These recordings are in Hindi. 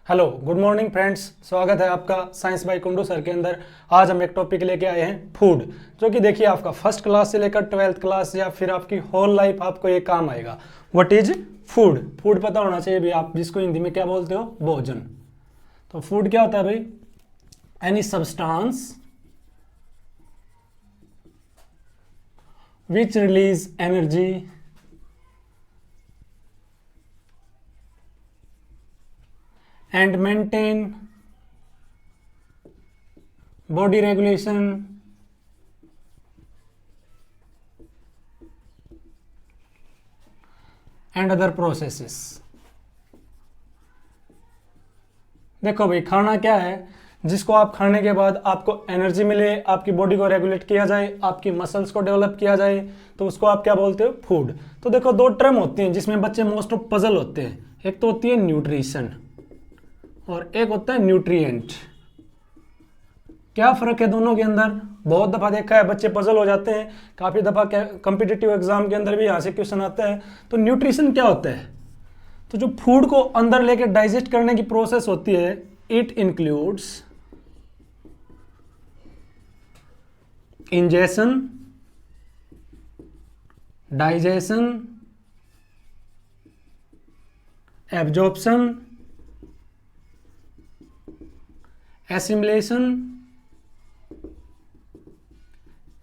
हेलो गुड मॉर्निंग फ्रेंड्स, स्वागत है आपका साइंस बाय कुंडू सर के अंदर। आज हम एक टॉपिक लेके आए हैं फूड, जो कि देखिए आपका फर्स्ट क्लास से लेकर 12th क्लास या फिर आपकी होल लाइफ आपको ये काम आएगा। What is food? फूड पता होना चाहिए भी आप, जिसको हिंदी में क्या बोलते हो, भोजन। तो फूड क्या होता है भाई? Any substance which release energy and maintain body regulation and other processes। देखो भाई, खाना क्या है? जिसको आप खाने के बाद आपको एनर्जी मिले, आपकी बॉडी को रेगुलेट किया जाए, आपकी मसल्स को डेवलप किया जाए, तो उसको आप क्या बोलते हो? फूड। तो देखो, दो टर्म होती हैं जिसमें बच्चे मोस्ट ऑफ पजल होते हैं। एक तो होती है न्यूट्रिशन और एक होता है न्यूट्रिएंट। क्या फर्क है दोनों के अंदर? बहुत दफा देखा है बच्चे पजल हो जाते हैं, काफी दफा कॉम्पिटिटिव एग्जाम के अंदर भी यहाँ से क्वेश्चन आता है। तो न्यूट्रिशन क्या होता है? तो जो फूड को अंदर लेके डाइजेस्ट करने की प्रोसेस होती है, it includes ingestion, digestion, absorption, assimilation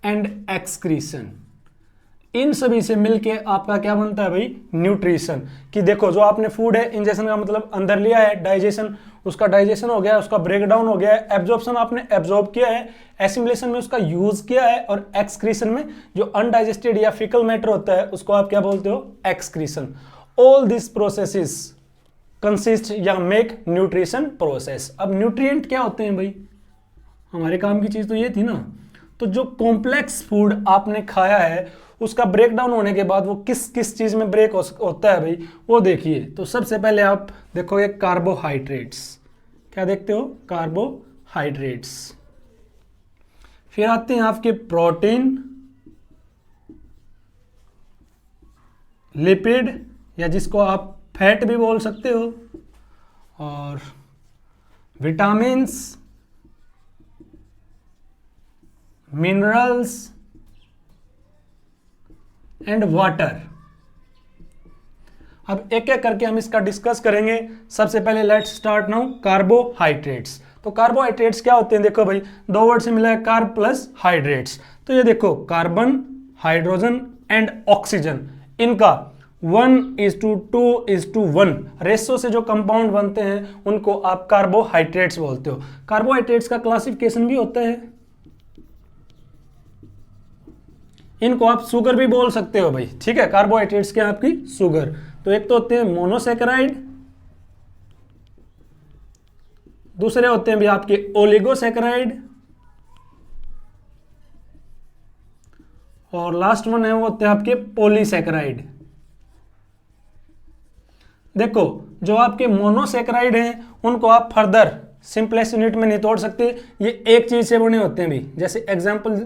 and excretion. इन सभी से मिलके आपका क्या बनता है भाई? न्यूट्रिशन। कि देखो, जो आपने फूड है, इंजेशन का मतलब अंदर लिया है, डाइजेशन, उसका डाइजेशन हो गया है, उसका ब्रेकडाउन हो गया है, एब्जॉर्प्शन आपने एब्जॉर्ब किया है, एसिमिलेशन में उसका यूज किया है, और एक्सक्रीशन में जो अनडाइजेस्टेड या फिकल मैटर होता है उसको आप क्या बोलते हो? Excretion. All this processes consist या मेक न्यूट्रिशन प्रोसेस। अब न्यूट्रिएंट क्या होते हैं भाई? हमारे काम की चीज तो ये थी ना। तो जो कॉम्प्लेक्स फूड आपने खाया है, उसका ब्रेकडाउन होने के बाद वो किस किस चीज में ब्रेक होता है भाई, वो देखिए। तो सबसे पहले आप देखोगे कार्बोहाइड्रेट्स। क्या देखते हो? कार्बोहाइड्रेट्स। फिर आते हैं आपके प्रोटीन, लिपिड या जिसको आप फैट भी बोल सकते हो, और विटामिन्स, मिनरल्स एंड वाटर। अब एक एक करके हम इसका डिस्कस करेंगे। सबसे पहले लेट्स स्टार्ट नाउ कार्बोहाइड्रेट्स। तो कार्बोहाइड्रेट्स क्या होते हैं? देखो भाई, दो वर्ड से मिला है, कार्ब प्लस हाइड्रेट्स। तो ये देखो, कार्बन, हाइड्रोजन एंड ऑक्सीजन, इनका 1:2:1 रेशो से जो कंपाउंड बनते हैं उनको आप कार्बोहाइड्रेट्स बोलते हो। कार्बोहाइड्रेट्स का क्लासिफिकेशन भी होता है। इनको आप शुगर भी बोल सकते हो भाई, ठीक है। कार्बोहाइड्रेट्स के आपकी शुगर। तो एक तो होते हैं मोनोसैकेराइड, दूसरे होते हैं भी आपके ओलिगोसैकेराइड, और लास्ट वन है वो होते हैं आपके पॉलीसैकेराइड। देखो, जो आपके मोनोसैकेराइड हैं उनको आप फर्दर सिंपलेस्ट यूनिट में नहीं तोड़ सकते। ये एक चीज से बने होते हैं भी। जैसे एग्जांपल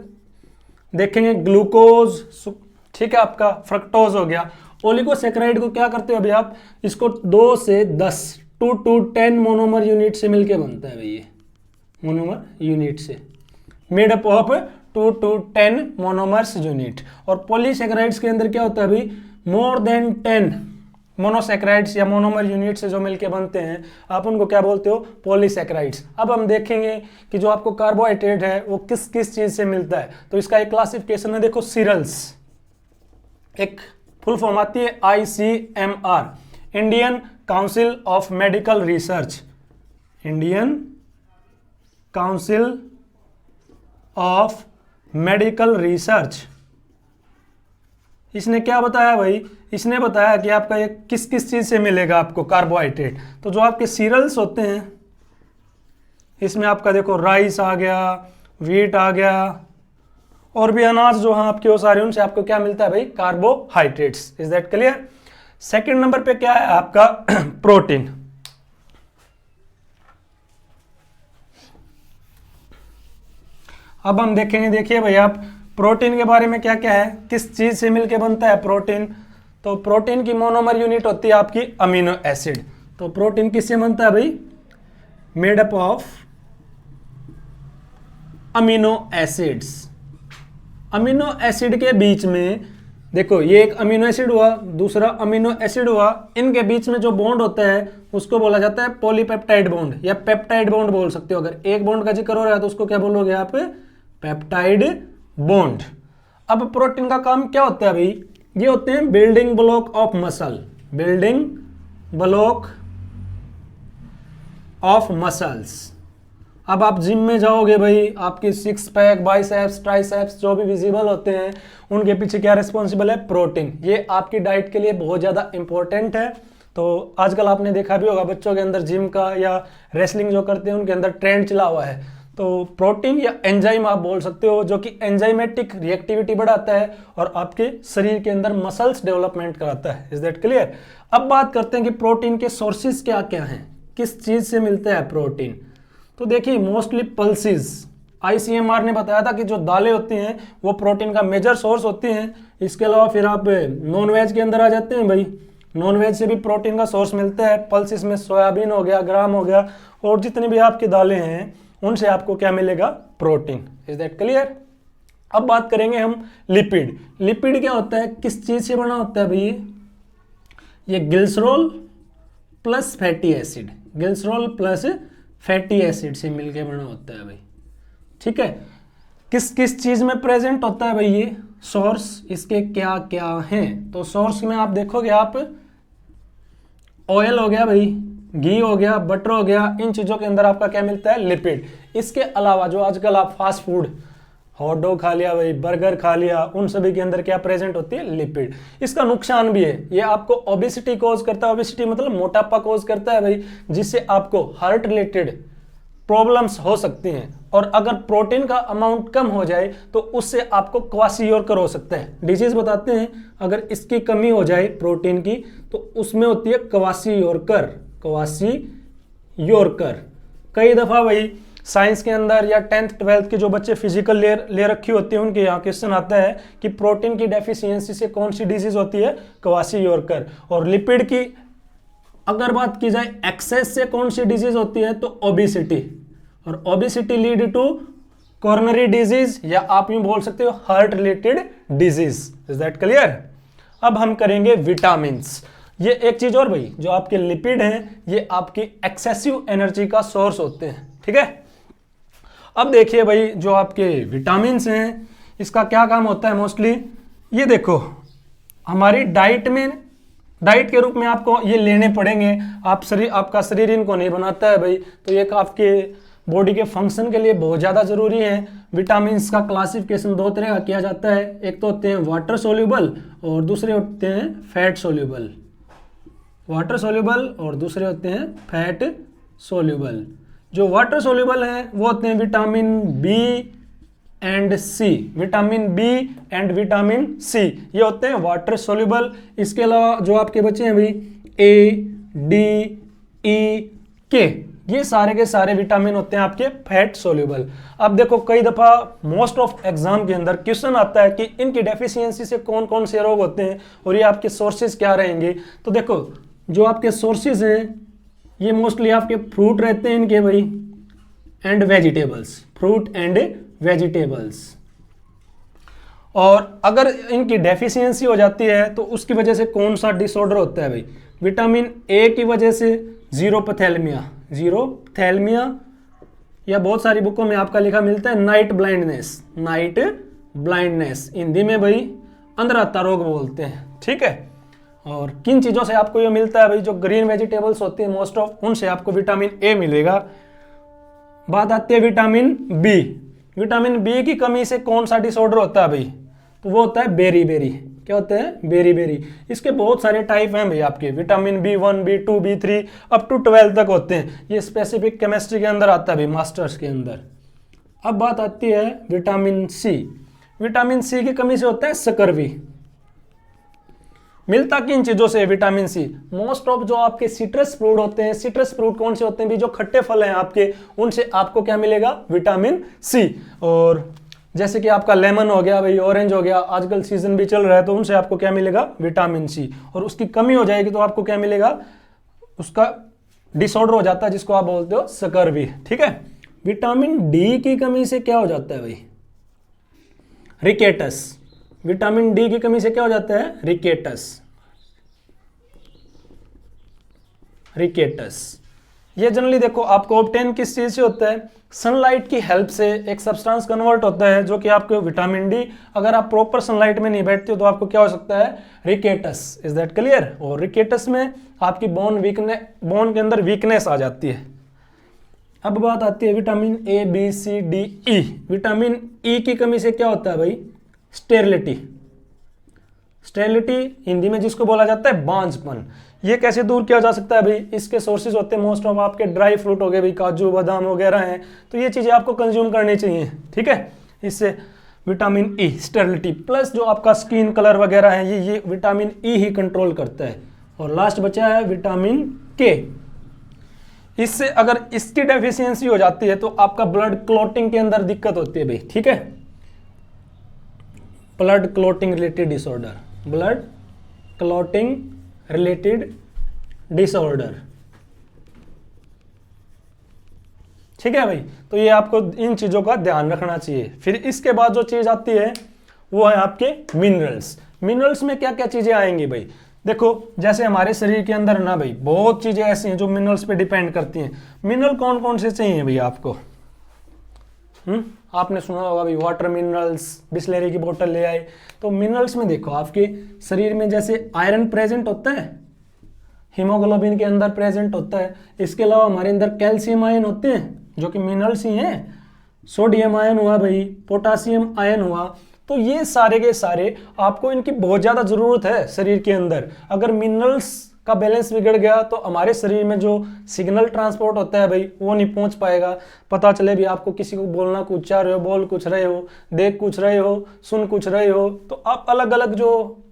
देखेंगे, ग्लूकोज, ठीक है, आपका फ्रक्टोज हो गया। ओलिगोसैकेराइड को क्या करते हो अभी आप? इसको 2 से 10 2 to 10 मोनोमर यूनिट से मिलके बनता है भाई। ये मोनोमर यूनिट से made up of 2 to 10 monomers unit. और पॉलीसैकेराइड्स के अंदर क्या होता है भाई? मोर देन 10 मोनोसैकेराइड्स या मोनोमर यूनिट से जो मिलके बनते हैं, आप उनको क्या बोलते हो? पॉलीसैकेराइड्स। अब हम देखेंगे कि जो आपको कार्बोहाइड्रेट है वो किस किस चीज से मिलता है। तो इसका एक क्लासिफिकेशन है। देखो, सीरियल्स, एक फुल फॉर्म आती है ICMR, Indian council of medical research. Indian council of medical research. इसने क्या बताया भाई? इसने बताया कि आपका ये किस किस चीज से मिलेगा आपको कार्बोहाइड्रेट। तो जो आपके सीरियल्स होते हैं, इसमें आपका देखो राइस आ गया, व्हीट आ गया, और भी अनाज जो हैं आपके वो सारे, उनसे आपको क्या मिलता है भाई? Carbohydrates. Is that clear? Second number पे क्या है आपका? प्रोटीन। अब हम देखेंगे, देखिए भाई आप, प्रोटीन के बारे में क्या क्या है, किस चीज से मिलके बनता है प्रोटीन। तो प्रोटीन की मोनोमर यूनिट होती है आपकी अमीनो एसिड। तो प्रोटीन किससे बनता है भाई? Made up of amino acids. Amino acid के बीच में देखो, ये एक अमीनो एसिड हुआ, दूसरा अमीनो एसिड हुआ, इनके बीच में जो बॉन्ड होता है उसको बोला जाता है पॉलीपेप्टाइड बॉन्ड या पेप्टाइड बॉन्ड बोल सकते हो। अगर एक बॉन्ड का जिक्र हो रहा है तो उसको क्या बोलोगे आप? Peptide bond. अब प्रोटीन का काम क्या होता है भाई? ये होते हैं building block of muscle, building block of muscles. अब आप जिम में जाओगे भाई, आपकी सिक्स पैक, बाइसेप्स, ट्राइसेप्स जो भी विजिबल होते हैं, उनके पीछे क्या रिस्पॉन्सिबल है? प्रोटीन। ये आपकी डाइट के लिए बहुत ज़्यादा इंपॉर्टेंट है। तो आजकल आपने देखा भी होगा बच्चों के अंदर जिम का या रेसलिंग जो करते हैं उनके अंदर ट्रेंड चला हुआ है। तो प्रोटीन या एंजाइम आप बोल सकते हो, जो कि एंजाइमेटिक रिएक्टिविटी बढ़ाता है और आपके शरीर के अंदर मसल्स डेवलपमेंट कराता है। Is that clear? अब बात करते हैं कि प्रोटीन के सोर्सेज क्या क्या हैं, किस चीज़ से मिलता है प्रोटीन। तो देखिए, मोस्टली पल्सेस, आईसीएमआर ने बताया था कि जो दालें होती हैं वो प्रोटीन का मेजर सोर्स होती हैं। इसके अलावा फिर आप नॉन वेज के अंदर आ जाते हैं भाई, नॉन वेज से भी प्रोटीन का सोर्स मिलता है। पल्सेस में सोयाबीन हो गया, ग्राम हो गया, और जितनी भी आपकी दालें हैं उनसे आपको क्या मिलेगा? प्रोटीन। Is that clear? अब बात करेंगे हम लिपिड। लिपिड क्या होता है, किस चीज़ से बना होता है भाई? ये glycerol plus fatty acid, glycerol plus fatty acid से मिलके बना होता है भाई। ठीक है, किस किस चीज में प्रेजेंट होता है भाई ये सोर्स, इसके क्या क्या हैं? तो सोर्स में आप देखोगे, आप ऑयल हो गया भाई, घी हो गया, बटर हो गया, इन चीजों के अंदर आपका क्या मिलता है? लिपिड। इसके अलावा जो आजकल आप फास्ट फूड, हॉट डॉग खा लिया भाई, बर्गर खा लिया, उन सभी के अंदर क्या प्रेजेंट होती है? लिपिड। इसका नुकसान भी है, ये आपको ओबेसिटी कॉज करता है। ओबेसिटी मतलब मोटापा कॉज करता है भाई, जिससे आपको हार्ट रिलेटेड प्रॉब्लम्स हो सकती हैं। और अगर प्रोटीन का अमाउंट कम हो जाए तो उससे आपको क्वासियोरकर हो सकता है। डिजीज बताते हैं, अगर इसकी कमी हो जाए प्रोटीन की तो उसमें होती है क्वासियोरकर, क्वासियोरकर। कई दफा भाई साइंस के अंदर या 10th 12th के जो बच्चे फिजिकल ले रखी होती है उनके यहाँ क्वेश्चन आता है कि प्रोटीन की डेफिशिएंसी से कौन सी डिजीज होती है? क्वासियोरकर। और लिपिड की अगर बात की जाए एक्सेस से कौन सी डिजीज होती है? तो ओबेसिटी। और obesity lead to coronary disease, या आप यूं बोल सकते हो heart related disease. Is that clear? अब हम करेंगे विटामिन्स। ये एक चीज और भाई, जो आपके लिपिड हैं ये आपकी एक्सेसिव एनर्जी का सोर्स होते हैं। ठीक है, अब देखिए भाई, जो आपके विटामिन्स हैं इसका क्या काम होता है मोस्टली? ये देखो, हमारी डाइट में, डाइट के रूप में आपको ये लेने पड़ेंगे। आपका शरीर इनको नहीं बनाता है भाई, तो ये आपके बॉडी के फंक्शन के लिए बहुत ज़्यादा ज़रूरी है। विटामिन्स का क्लासिफिकेशन दो तरह का किया जाता है, एक तो होते हैं वाटर सोल्यूबल और दूसरे होते हैं फैट सोल्यूबल। वाटर सोल्यूबल और दूसरे होते हैं फैट सोल्यूबल। जो वाटर सोल्यूबल हैं वो होते हैं vitamin B and C, vitamin B and vitamin C, ये होते हैं वाटर सोल्यूबल। इसके अलावा जो आपके बचे हैं भाई ए, डी, ई, के, ये सारे के सारे विटामिन होते हैं आपके फैट सोल्यूबल। अब देखो, कई दफा मोस्ट ऑफ एग्जाम के अंदर क्वेश्चन आता है कि इनकी डेफिशिएंसी से कौन कौन से रोग होते हैं और ये आपके सोर्सेज क्या रहेंगे। तो देखो, जो आपके सोर्सेज हैं ये मोस्टली आपके फ्रूट रहते हैं इनके भाई, and vegetables, fruit and vegetables. और अगर इनकी डेफिशिएंसी हो जाती है तो उसकी वजह से कौन सा डिसऑर्डर होता है भाई? विटामिन ए की वजह से जीरोपैथेलमिया, जीरोपैथेलमिया, या बहुत सारी बुकों में आपका लिखा मिलता है night blindness, night blindness, Hindi में भाई अंधराता रोग बोलते हैं। ठीक है, और किन चीज़ों से आपको ये मिलता है भाई? जो ग्रीन वेजिटेबल्स होती है मोस्ट ऑफ, उनसे आपको विटामिन ए मिलेगा। बात आती है विटामिन बी। विटामिन बी की कमी से कौन सा डिसऑर्डर होता है भाई? तो वो होता है बेरी बेरी। क्या होता है? Berry berry. इसके बहुत सारे टाइप हैं भाई आपके, vitamin B1, B2, B3 up to 12 तक होते हैं। ये स्पेसिफिक केमिस्ट्री के अंदर आता है भाई, मास्टर्स के अंदर। अब बात आती है विटामिन सी। विटामिन सी की कमी से होता है स्कर्वी। मिलता किन चीजों से विटामिन सी? मोस्ट ऑफ जो आपके सिट्रस फ्रूट होते हैं, सिट्रस फ्रूट कौन से होते हैं भी? जो खट्टे फल हैं आपके, उनसे आपको क्या मिलेगा? Vitamin C. और जैसे कि आपका लेमन हो गया भाई, ऑरेंज हो गया, आजकल सीजन भी चल रहा है, तो उनसे आपको क्या मिलेगा? Vitamin C. और उसकी कमी हो जाएगी तो आपको क्या मिलेगा? उसका डिसऑर्डर हो जाता है जिसको आप बोलते हो स्कर्वी, ठीक है। विटामिन डी की कमी से क्या हो जाता है भाई, रिकेटस। विटामिन डी की कमी से क्या हो जाता है, रिकेटस, रिकेटस। ये जनरली देखो आपको ऑब्टेन किस चीज से होता है, सनलाइट की हेल्प से एक सब्सटेंस कन्वर्ट होता है जो कि आपको विटामिन डी, अगर आप प्रॉपर सनलाइट में नहीं बैठते हो तो आपको क्या हो सकता है, रिकेटस। Is that clear. और रिकेटस में आपकी बोन के अंदर वीकनेस आ जाती है। अब बात आती है vitamin A B C D E. Vitamin E की कमी से क्या होता है भाई, स्टेरिलिटी। स्टेरिलिटी हिंदी में जिसको बोला जाता है बांझपन। ये कैसे दूर किया जा सकता है भाई, इसके सोर्सेज होते हैं मोस्ट ऑफ आपके ड्राई फ्रूट हो गए भाई, काजू बादाम वगैरह हैं, तो ये चीज़ें आपको कंज्यूम करनी चाहिए, ठीक है। इससे विटामिन ई, स्टेरिलिटी, प्लस जो आपका स्किन कलर वगैरह है ये विटामिन ई ही कंट्रोल करता है। और लास्ट बचा है विटामिन के। इससे अगर इसकी डेफिशिएंसी हो जाती है तो आपका ब्लड क्लॉटिंग के अंदर दिक्कत होती है भाई, ठीक है। Blood clotting related disorder, blood clotting related disorder, ठीक है भाई। तो ये आपको इन चीजों का ध्यान रखना चाहिए। फिर इसके बाद जो चीज आती है वो है आपके मिनरल्स। मिनरल्स में क्या क्या चीजें आएंगी भाई, देखो जैसे हमारे शरीर के अंदर ना भाई बहुत चीजें ऐसी हैं जो मिनरल्स पे डिपेंड करती हैं। मिनरल कौन कौन से चाहिए भैया आपको, आपने सुना होगा भाई वाटर मिनरल्स, बिस्लेरी की बोतल ले आए। तो मिनरल्स में देखो आपके शरीर में जैसे आयरन प्रेजेंट होता है, हीमोग्लोबिन के अंदर प्रेजेंट होता है। इसके अलावा हमारे अंदर कैल्शियम आयन होते हैं जो कि मिनरल्स ही हैं। सोडियम आयन हुआ भाई, पोटासियम आयन हुआ। तो ये सारे के सारे आपको इनकी बहुत ज़्यादा ज़रूरत है शरीर के अंदर। अगर मिनरल्स का बैलेंस बिगड़ गया तो हमारे शरीर में जो सिग्नल ट्रांसपोर्ट होता है भाई वो नहीं पहुंच पाएगा। पता चले भी आपको किसी को बोलना कुछ चाह रहे हो, बोल कुछ रहे हो, देख कुछ रहे हो, सुन कुछ रहे हो, तो आप अलग अलग जो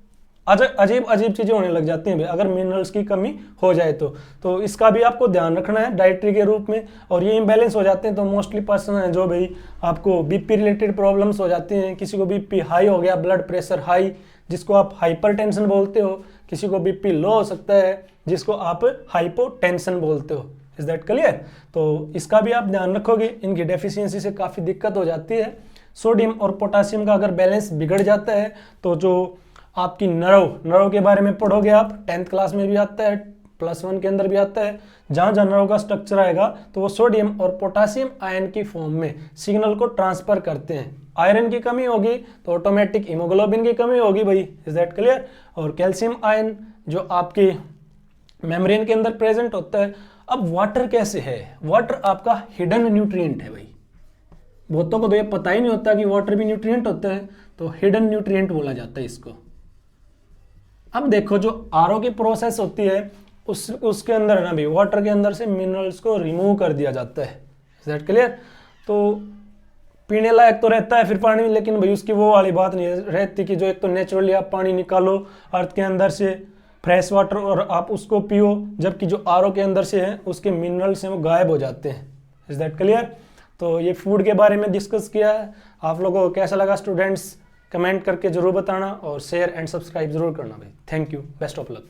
अजीब अजीब चीज़ें होने लग जाती हैं भाई अगर मिनरल्स की कमी हो जाए तो इसका भी आपको ध्यान रखना है डाइटरी के रूप में। और ये इम्बैलेंस हो जाते हैं तो मोस्टली पर्सन है जो भाई आपको बीपी रिलेटेड प्रॉब्लम्स हो जाती हैं। किसी को बीपी हाई हो गया, ब्लड प्रेशर हाई, जिसको आप हाइपरटेंशन बोलते हो। किसी को बीपी लो हो सकता है जिसको आप हाइपोटेंशन बोलते हो। Is that clear. तो इसका भी आप ध्यान रखोगे, इनकी डेफिशिएंसी से काफ़ी दिक्कत हो जाती है। सोडियम और पोटासियम का अगर बैलेंस बिगड़ जाता है तो जो आपकी नर्व के बारे में पढ़ोगे आप, 10th क्लास में भी आता है, +1 के अंदर भी आता है। जहाँ जहाँ नर्व का स्ट्रक्चर आएगा तो वो सोडियम और पोटासियम आयन की फॉर्म में सिग्नल को ट्रांसफर करते हैं। आयरन की कमी होगी तो ऑटोमेटिक हीमोग्लोबिन की कमी होगी भाई। Is that clear. और कैल्शियम आयन जो आपके मेम्ब्रेन के अंदर प्रेजेंट होता है। अब वाटर कैसे है, वाटर आपका हिडन न्यूट्रिएंट है भाई। बहुतों को तो ये पता ही नहीं होता कि वाटर भी न्यूट्रिएंट होता है, तो हिडन न्यूट्रिएंट बोला जाता है इसको। अब देखो जो आरओ की प्रोसेस होती है उसके अंदर है ना भाई वाटर के अंदर से मिनरल्स को रिमूव कर दिया जाता है। Is that clear. तो पीने लायक तो रहता है फिर पानी, लेकिन भाई उसकी वो वाली बात नहीं रहती कि जो एक तो नेचुरली आप पानी निकालो अर्थ के अंदर से फ्रेश वाटर और आप उसको पियो, जबकि जो आरओ के अंदर से है उसके मिनरल्स हैं वो गायब हो जाते हैं। Is that clear. तो ये फूड के बारे में डिस्कस किया है। आप लोगों को कैसा लगा स्टूडेंट्स, कमेंट करके जरूर बताना और शेयर एंड सब्सक्राइब जरूर करना भाई। Thank you, best of luck.